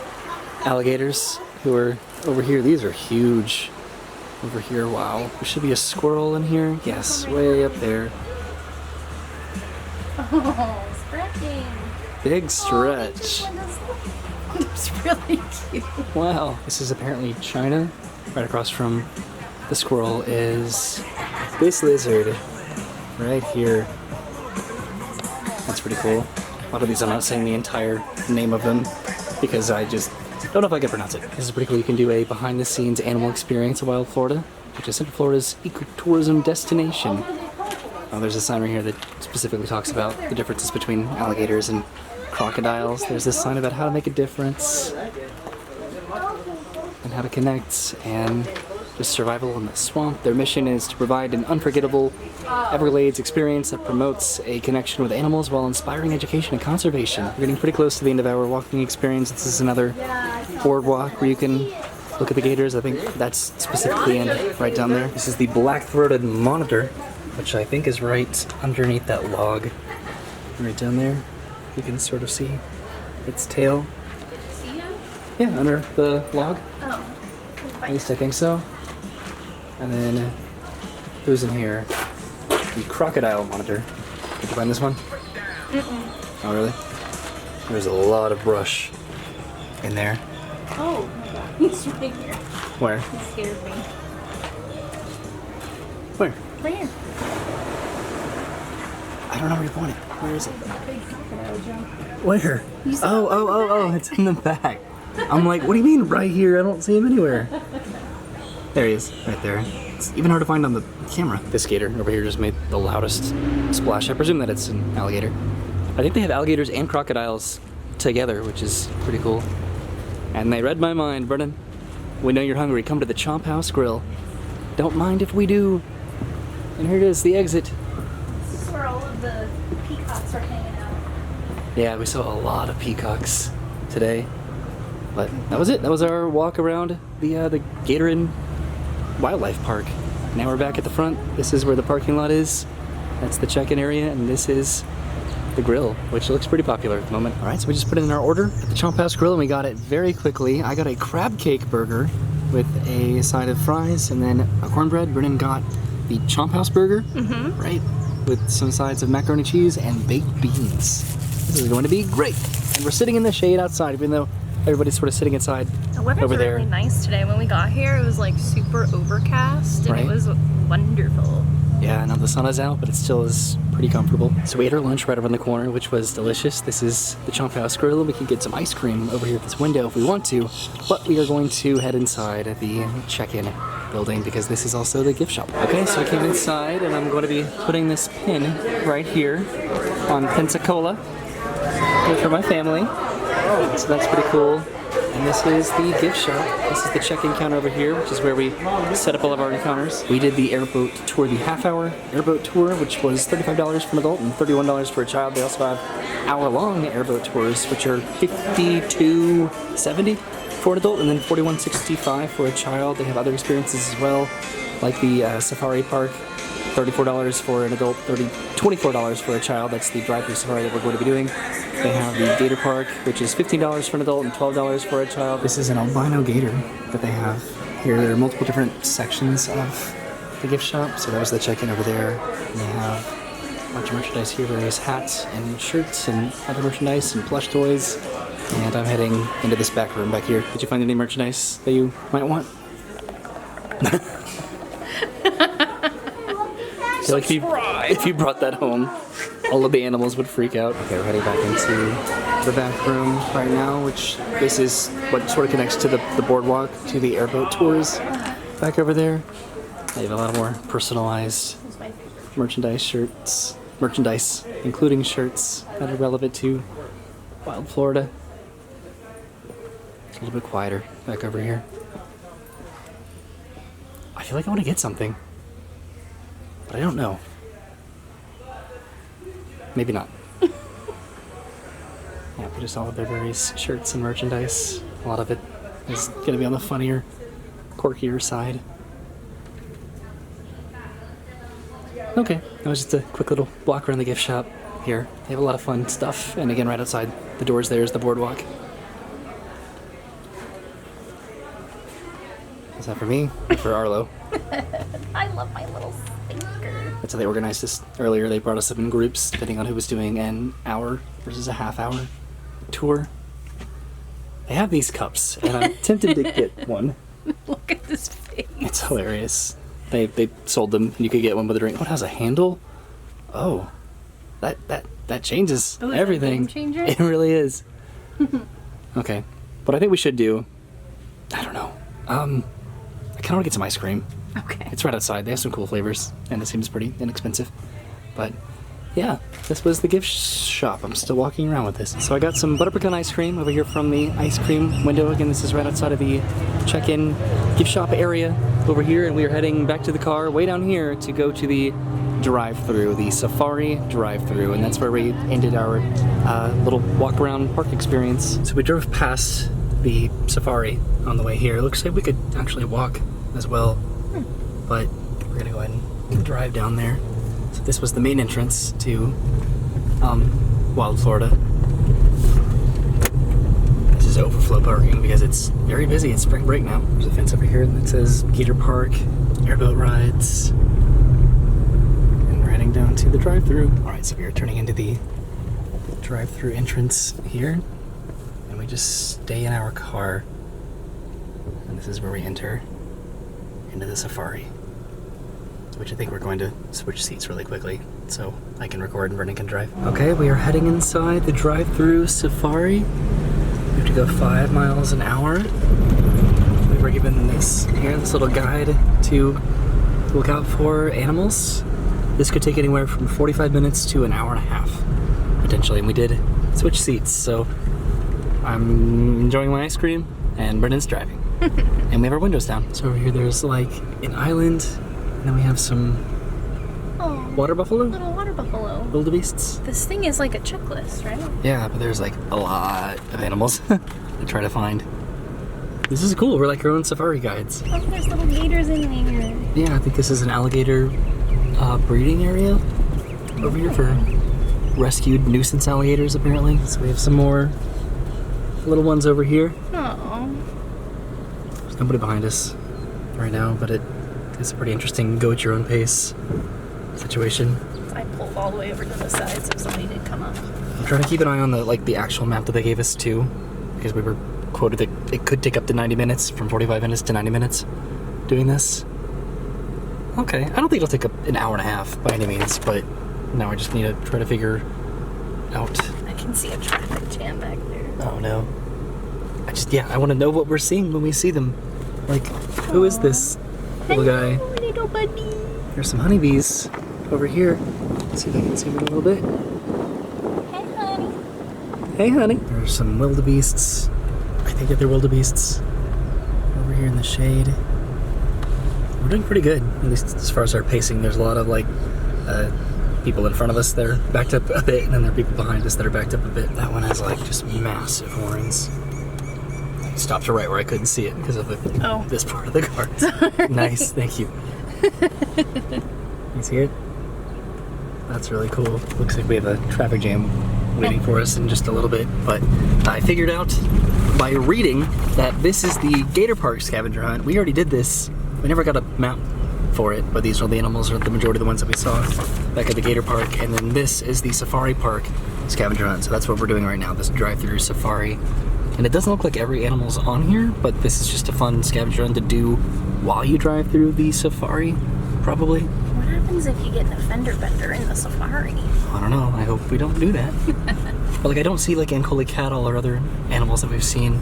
alligators who are over here. These are huge. Over here, wow. There should be a squirrel in here. Yes, way up there. Oh, stretching. Big stretch. It's really cute. Wow. This is apparently China. Right across from the squirrel is this lizard right here. That's pretty cool. A lot of these I'm not saying the entire name of them because I just don't know if I can pronounce it. This is pretty cool. You can do a behind the scenes animal experience of Wild Florida, which is Central Florida's ecotourism destination. Oh, there's a sign right here that specifically talks about the differences between alligators and crocodiles. There's this sign about how to make a difference and how to connect and just survival in the swamp. Their mission is to provide an unforgettable Everglades experience that promotes a connection with animals while inspiring education and conservation. We're getting pretty close to the end of our walking experience. This is another boardwalk where you can look at the gators. I think that's specifically in right down there. This is the black-throated monitor, which I think is right underneath that log. Right down there. You can sort of see its tail. Yeah, under the log. Oh. At least I think so. And then, who's in here? The crocodile monitor. Did you find this one? Mm-mm. Oh, really? There's a lot of brush in there. Oh my god, he's right here. Where? He scared me. Where? Right here. I don't know where you want it. Where is it? Where? Oh, it's in the back. I'm like, what do you mean right here? I don't see him anywhere. There he is, right there. It's even hard to find on the camera. This gator over here just made the loudest splash. I presume that it's an alligator. I think they have alligators and crocodiles together, which is pretty cool. And they read my mind, Brennan. We know you're hungry. Come to the Chomp House Grill. Don't mind if we do. And here it is, the exit. This is where all of the peacocks are hanging out. Yeah, we saw a lot of peacocks today. But that was it. That was our walk around the Gator and Wildlife Park. Now we're back at the front. This is where the parking lot is. That's the check-in area, and this is the grill, which looks pretty popular at the moment. All right, so we just put in our order at the Chomp House Grill, and we got it very quickly. I got a crab cake burger with a side of fries and then a cornbread. Brennan got the Chomp House burger, right, with some sides of macaroni cheese and baked beans. This is going to be great. And we're sitting in the shade outside, even though everybody's sort of sitting inside The weather's over there. really nice today. When we got here, it was like super overcast, and Right. it was wonderful. Yeah, now the sun is out, but it still is pretty comfortable. So we ate our lunch right around the corner, which was delicious. This is the Chomp House Grill. We can get some ice cream over here at this window if we want to, but we are going to head inside at the check-in building because this is also the gift shop. Okay, so I came inside and I'm going to be putting this pin right here on Pensacola for my family. So that's pretty cool. And this is the gift shop. This is the check-in counter over here, which is where we set up all of our encounters. We did the Airboat tour, the half-hour Airboat tour, which was $35 for an adult and $31 for a child. They also have hour-long Airboat tours, which are $52.70 for an adult and then $41.65 for a child. They have other experiences as well, like the Safari Park. $34 for an adult, $24 for a child. That's the drive-through safari that we're going to be doing. They have the Gator Park, which is $15 for an adult and $12 for a child. This is an albino gator that they have here. There are multiple different sections of the gift shop. So that was the check-in over there. And they have a bunch of merchandise here, various hats and shirts and other merchandise and plush toys. And I'm heading into this back room back here. Did you find any merchandise that you might want? I feel like if you brought that home, all of the animals would freak out. Okay, we're heading back into the back room right now, which this is what sort of connects to the boardwalk, to the Airboat tours. Back over there, they have a lot more personalized merchandise, including shirts that are relevant to Wild Florida. It's a little bit quieter back over here. I feel like I want to get something, but I don't know. Maybe not. Yeah, but just all of their various shirts and merchandise. A lot of it is going to be on the funnier, quirkier side. Okay, that was just a quick little walk around the gift shop here. They have a lot of fun stuff. And again, right outside the doors there is the boardwalk. Is that for me or for Arlo? I love my little stinker. That's how they organized this earlier. They brought us up in groups, depending on who was doing an hour versus a half-hour tour. They have these cups, and I'm tempted to get one. Look at this face. It's hilarious. They sold them, and you could get one with a drink. Oh, it has a handle? Oh, that changes everything. Game changer? It really is. Okay, what I think we should do, I don't know. I kind of want to get some ice cream. Okay. It's right outside. They have some cool flavors, and it seems pretty inexpensive. But yeah, this was the gift shop. I'm still walking around with this. So I got some butter pecan ice cream over here from the ice cream window. Again, this is right outside of the check-in gift shop area over here, and we are heading back to the car way down here to go to the drive-through, the Safari drive-through, and that's where we ended our little walk-around park experience. So we drove past the Safari on the way here. It looks like we could actually walk as well, but we're gonna go ahead and drive down there. So this was the main entrance to Wild Florida. This is overflow parking because it's very busy. It's spring break now. There's a fence over here that says Gator Park, Airboat rides, and we're heading down to the drive-through. All right, so we are turning into the drive-through entrance here, and we just stay in our car, and this is where we enter into the Safari, which I think we're going to switch seats really quickly so I can record and Brennan can drive. Okay, we are heading inside the drive-through Safari. We have to go 5 miles an hour. We were given this little guide to look out for animals. This could take anywhere from 45 minutes to an hour and a half, potentially, and we did switch seats, so I'm enjoying my ice cream and Brennan's driving. And we have our windows down. So over here there's like an island, and then we have some water buffalo? Little water buffalo. Wildebeests. This thing is like a checklist, right? Yeah, but there's like a lot of animals to try to find. This is cool. We're like our own safari guides. Oh, there's little gators in there. Yeah, I think this is an alligator breeding area over here for rescued nuisance alligators, apparently. So we have some more little ones over here. Oh. There's nobody behind us right now, but it's a pretty interesting go at your own pace situation. I pulled all the way over to the side so somebody did come up. I'm trying to keep an eye on the actual map that they gave us too, because we were quoted that it could take up to 90 minutes, from 45 minutes to 90 minutes doing this. Okay, I don't think it'll take up an hour and a half by any means, but now I just need to try to figure out. I can see a traffic jam back there. Oh no. I want to know what we're seeing when we see them. Like, who is this little guy? Little buddy. There's some honeybees over here. Let's see if I can see them a little bit. Hey, honey. Hey, honey. There's some wildebeests. I think that they're wildebeests over here in the shade. We're doing pretty good, at least as far as our pacing. There's a lot of people in front of us that are backed up a bit, and then there are people behind us that are backed up a bit. That one has just massive horns. I stopped right where I couldn't see it because of this part of the car. Sorry. Nice, thank you. You see it? That's really cool. Looks like we have a traffic jam waiting for us in just a little bit, but I figured out by reading that this is the Gator Park scavenger hunt. We already did this. We never got a map for it, but these are the animals, or the majority of the ones that we saw back at the Gator Park, and then this is the Safari Park scavenger hunt. So that's what we're doing right now, this drive-through safari. And it doesn't look like every animal's on here, but this is just a fun scavenger hunt to do while you drive through the safari, probably. What happens if you get an offender bender in the safari? I don't know, I hope we don't do that. But I don't see Ankole cattle or other animals that we've seen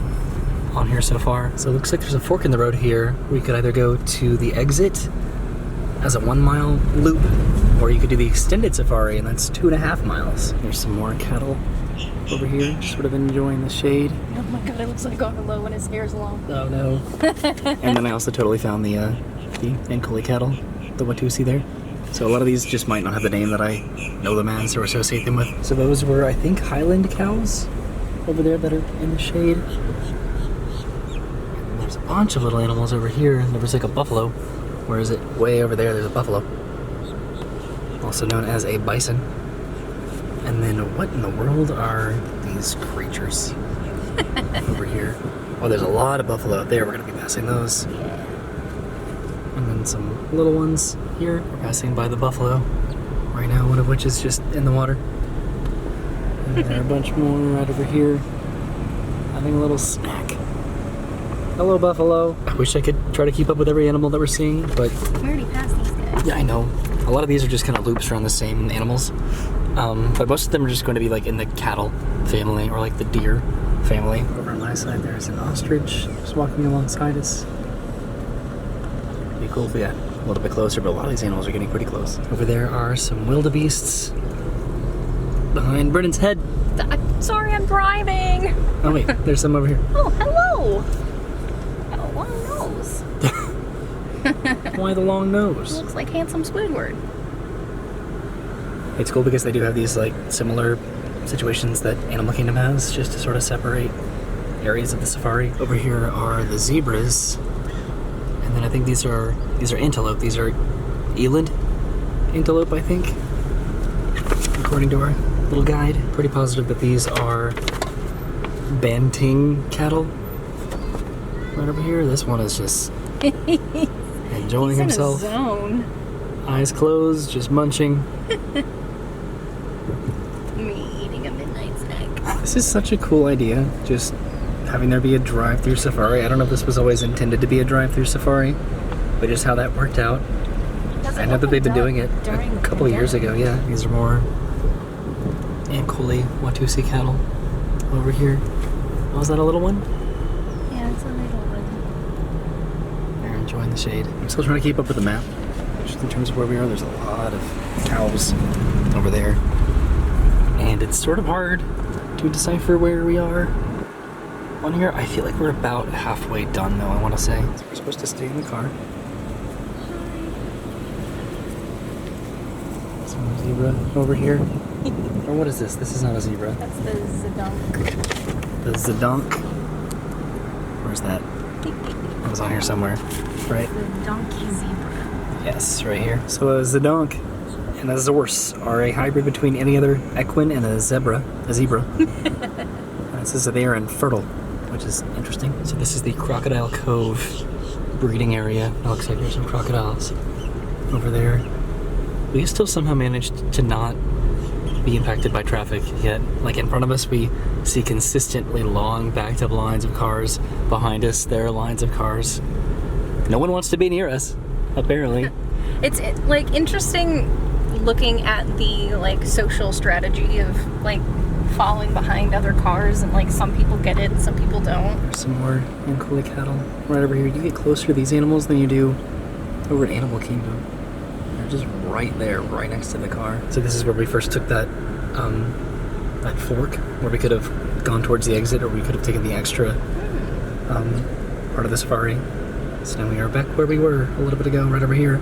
on here so far. So it looks like there's a fork in the road here. We could either go to the exit as a 1 mile loop, or you could do the extended safari, and that's 2.5 miles. There's some more cattle over here, sort of enjoying the shade. Oh my god, it looks like Arlo when his hair's long. Oh no. And then I also totally found the Ankole cattle, the Watusi there. So a lot of these just might not have the name that I know them as or associate them with. So those were, I think, Highland cows over there that are in the shade. And there's a bunch of little animals over here. There was a buffalo. Where is it? Way over there, there's a buffalo. Also known as a bison. And then what in the world are these creatures over here? Oh, there's a lot of buffalo out there. We're going to be passing those. And then some little ones here. We're passing by the buffalo right now, one of which is just in the water. And there are a bunch more right over here. Having a little snack. Hello, buffalo. I wish I could try to keep up with every animal that we're seeing, but... We already passed these guys. Yeah, I know. A lot of these are just kind of loops around the same animals. But most of them are just going to be in the cattle family or the deer family. Over on my side, there's an ostrich just walking alongside us. Pretty cool if we got a little bit closer, but a lot of these animals are getting pretty close. Over there are some wildebeests behind Brennan's head. Sorry, I'm driving. Oh wait, there's some over here. Oh, hello. Got a long nose. Why the long nose? Looks like handsome Squidward. It's cool because they do have these similar situations that Animal Kingdom has, just to sort of separate areas of the safari. Over here are the zebras, and then I think these are antelope. These are eland antelope, I think, according to our little guide. Pretty positive that these are Banting cattle. Right over here, this one is just enjoying He's himself. in a zone. Eyes closed, just munching. Me eating a midnight snack. This is such a cool idea, just having there be a drive-through safari. I don't know if this was always intended to be a drive-through safari, but just how that worked out. I know that they've been doing it a couple of years ago, yeah. These are more Ankole Watusi cattle over here. Oh, is that a little one? Yeah, it's a little one. They're enjoying the shade. I'm still trying to keep up with the map. Just in terms of where we are, there's a lot of cows over there. And it's sort of hard to decipher where we are on here. I feel like we're about halfway done though, I want to say. So we're supposed to stay in the car. Some zebra over here. Or what is this? This is not a zebra. That's the Zedunk. The Zedunk. Where's that? It was on here somewhere, right? The donkey zebra. Yes, right here. So a zedonk and a zorse are a hybrid between any other equine and a zebra. It says that they are infertile, which is interesting. So this is the Crocodile Cove breeding area. It looks like there's some crocodiles over there. We still somehow managed to not be impacted by traffic yet. Like in front of us, we see consistently long backed up lines of cars. Behind us, there are lines of cars. No one wants to be near us, apparently. It's like interesting looking at the like social strategy of like following behind other cars, and like some people get it and some people don't. There's some more Ankole cattle right over here. You get closer to these animals than you do over at Animal Kingdom. They're just right there, right next to the car. So this is where we first took that that fork, where we could have gone towards the exit, or we could have taken the extra part of the safari. So now we are back where we were a little bit ago, right over here.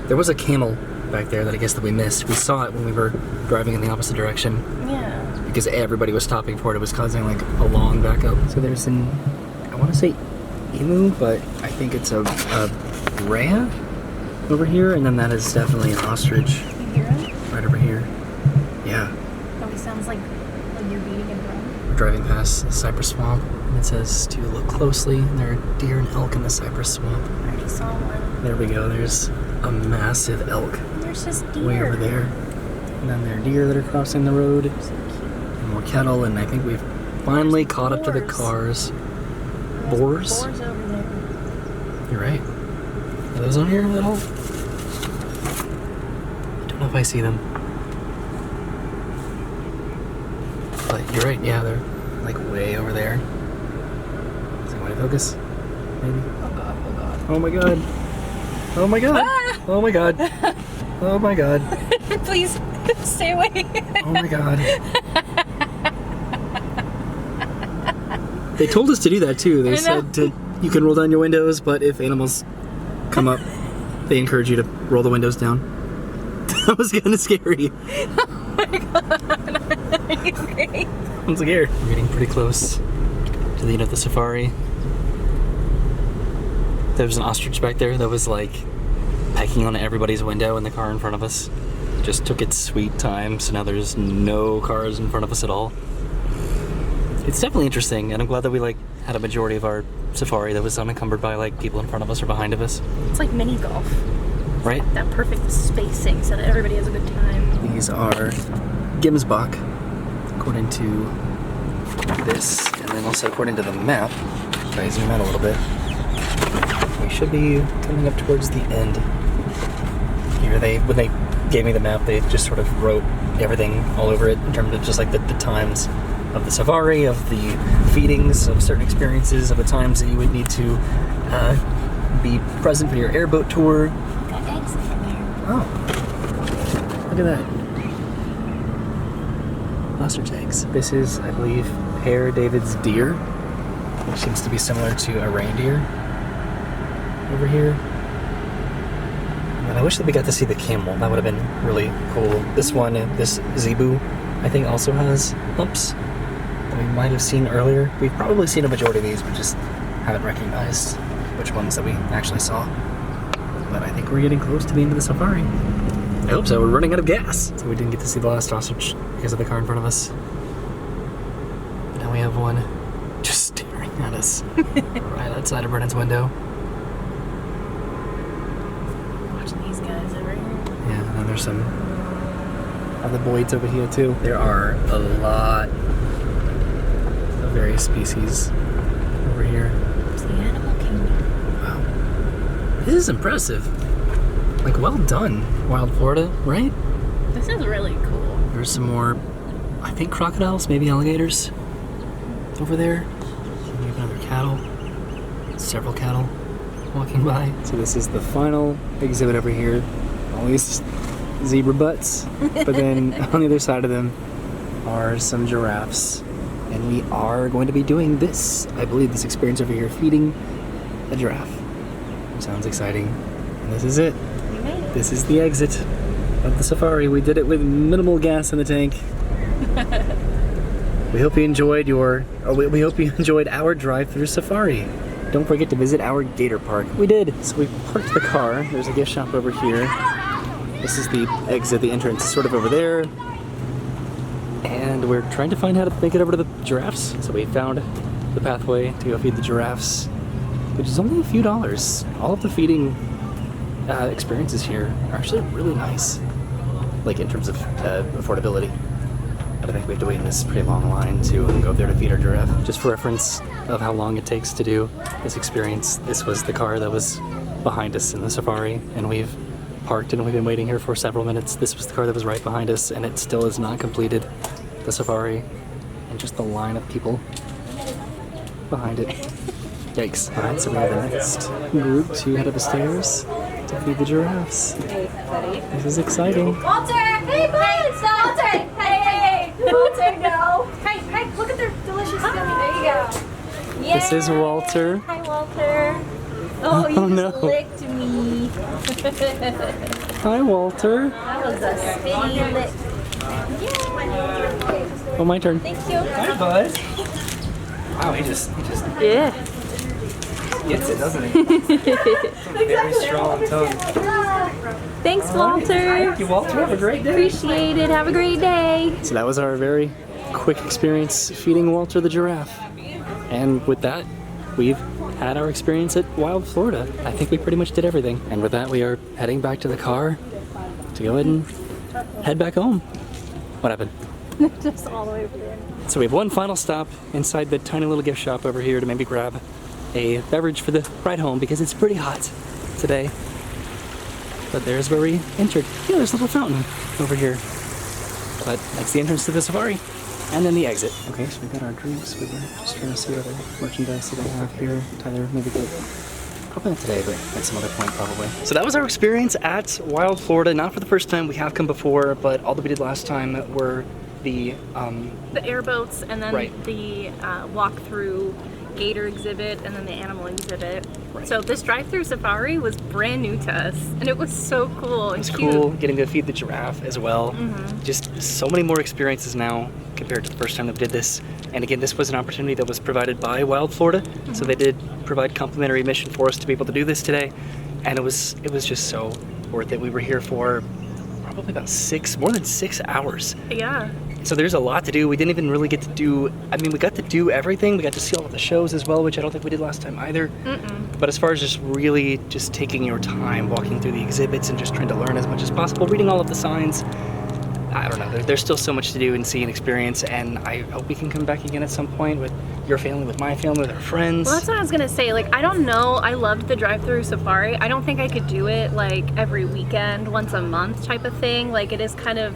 There was a camel back there that I guess that we missed. We saw it when we were driving in the opposite direction. Yeah. Because everybody was stopping for it. It was causing like a long backup. So there's an, I want to say emu, but I think it's a rhea over here, and then that is definitely an ostrich. You hear it? Right over here. Yeah. Probably sounds like you're beating a drum. We're driving past the cypress swamp, and it says to look closely. There are deer and elk in the cypress swamp. I already saw one. There we go. There's a massive elk. There's just deer. Way over there. And then there are deer that are crossing the road. And more cattle, and I think we've finally caught up to the cars. Boars? Boars over there. You're right. Are those on here at all? I don't know if I see them. But you're right, yeah, they're like way over there. Is it going to focus? Maybe? Oh god, oh god. Oh my god. Oh my god. Ah! Oh my god. Oh my god. Please, stay away. Oh my god. They told us to do that too. They said you can roll down your windows, but if animals come up, they encourage you to roll the windows down. That was kind of scary. Oh my god. Are you okay? I'm scared. We're getting pretty close to the end of the safari. There was an ostrich back there that was like pecking on everybody's window in the car in front of us. Just took its sweet time, so now there's no cars in front of us at all. It's definitely interesting, and I'm glad that we like had a majority of our safari that was unencumbered by like people in front of us or behind of us. It's like mini golf. Right? That perfect spacing so that everybody has a good time. These are Gimsbach, according to this, and then also according to the map. If I zoom out a little bit, we should be coming up towards the end. Here, when they gave me the map, they just sort of wrote everything all over it in terms of just like the times of the safari, of the feedings, of certain experiences, of the times that you would need to be present for your airboat tour. Got eggs in there. Oh, look at that. Ostrich eggs. This is, I believe, Herr David's deer, which seems to be similar to a reindeer over here. And I wish that we got to see the camel. That would have been really cool. This one, this zebu, I think also has humps that we might have seen earlier. We've probably seen a majority of these, but just haven't recognized which ones that we actually saw. But I think we're getting close to the end of the safari. I hope so. We're running out of gas. So we didn't get to see the last ostrich because of the car in front of us. But now we have one just staring at us right outside of Brennan's window. Watching these guys over here. Yeah, and there's some other boids over here too. There are a lot of various species over here. It's the animal kingdom. Wow. This is impressive. Like, well done, Wild Florida, right? This is really cool. There's some more, I think, crocodiles, maybe alligators over there. Maybe another cattle. Several cattle walking by. So this is the final exhibit over here. All these zebra butts. But then on the other side of them are some giraffes. And we are going to be doing this, I believe, this experience over here, feeding a giraffe. Sounds exciting. And this is it. We made it. This is the exit of the safari. We did it with minimal gas in the tank. We hope you enjoyed we hope you enjoyed our drive through safari. don't forget to visit our gator park. We did. So we parked the car. There's a gift shop over here. This is the exit, the entrance is sort of over there. And we're trying to find how to make it over to the giraffes. So we found the pathway to go feed the giraffes, which is only a few dollars. All of the feeding experiences here are actually really nice, like in terms of affordability. But I think we have to wait in this pretty long line to go up there to feed our giraffe. Just for reference of how long it takes to do this experience, this was the car that was behind us in the safari, and we've parked and we've been waiting here for several minutes. This was the car that was right behind us, and it still has not completed the safari, and just the line of people behind it. Yikes. Alright, so we have the next group to head up the stairs to feed the giraffes. This is exciting. Walter! Hey, bud! Stop! Walter! Hey! Walter, no! Hey, look at their delicious gummy. There you go. Yay. This is Walter. Hi, Walter. Oh, you no. just licked me. Hi, Walter. That was a spitty lick. Oh, my turn. Thank you. Hi, bud. Wow, he just Yeah. gets it, doesn't he? Very strong tongue. Thanks, Walter. Thank you, Walter. Have a great day. Appreciate it. Have a great day. So that was our very quick experience feeding Walter the giraffe. And with that, we've had our experience at Wild Florida. I think we pretty much did everything. And with that, we are heading back to the car to go ahead and head back home. What happened? Just all the way over there. So we have one final stop inside the tiny little gift shop over here to maybe grab a beverage for the ride home because it's pretty hot today. But there's where we entered. Yeah, there's a little fountain over here. But that's the entrance to the safari. And then the exit. Okay, so we got our drinks. We were just trying to see what other merchandise that they have here. Tyler, maybe get, probably not today, but at some other point probably. So that was our experience at Wild Florida. Not for the first time, we have come before, but all that we did last time were the airboats, and then right. the walk-through gator exhibit, and then the animal exhibit. Right. So this drive-through safari was brand new to us, and it was so cool and It's cute. cool getting to feed the giraffe as well. Just so many more experiences now compared to the first time that we did this. And again, this was an opportunity that was provided by Wild Florida. So they did provide complimentary admission for us to be able to do this today. And it was just so worth it. We were here for probably about more than 6 hours. Yeah. So there's a lot to do. We didn't even really get to do, I mean, we got to do everything. We got to see all of the shows as well, which I don't think we did last time either. But as far as just really just taking your time, walking through the exhibits and just trying to learn as much as possible, reading all of the signs, I don't know, there's still so much to do and see and experience, and I hope we can come back again at some point with your family, with my family, with our friends. Well, that's what I was gonna say. Like, I don't know. I loved the drive-through safari. I don't think I could do it like every weekend, once a month type of thing. Like, it is kind of,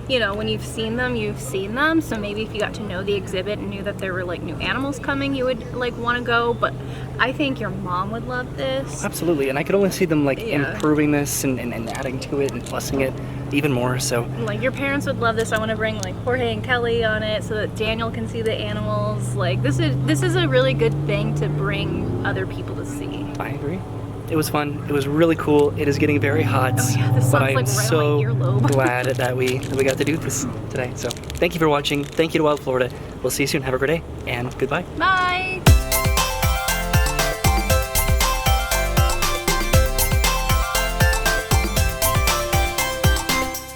you know, when you've seen them, you've seen them. So maybe if you got to know the exhibit and knew that there were like new animals coming, you would like want to go. But I think your mom would love this. Absolutely, and I could only see them like improving this and adding to it and plussing it even more. So like, your parents would love this. I want to bring like Jorge and Kelly on it so that Daniel can see the animals. Like, this is a really good thing to bring other people to see. I agree. It was fun. It was really cool. It is getting very hot. Oh yeah, this but sounds I'm like right so on my earlobe. glad that we got to do this today. So thank you for watching. Thank you to Wild Florida. We'll see you soon. Have a great day and goodbye. Bye.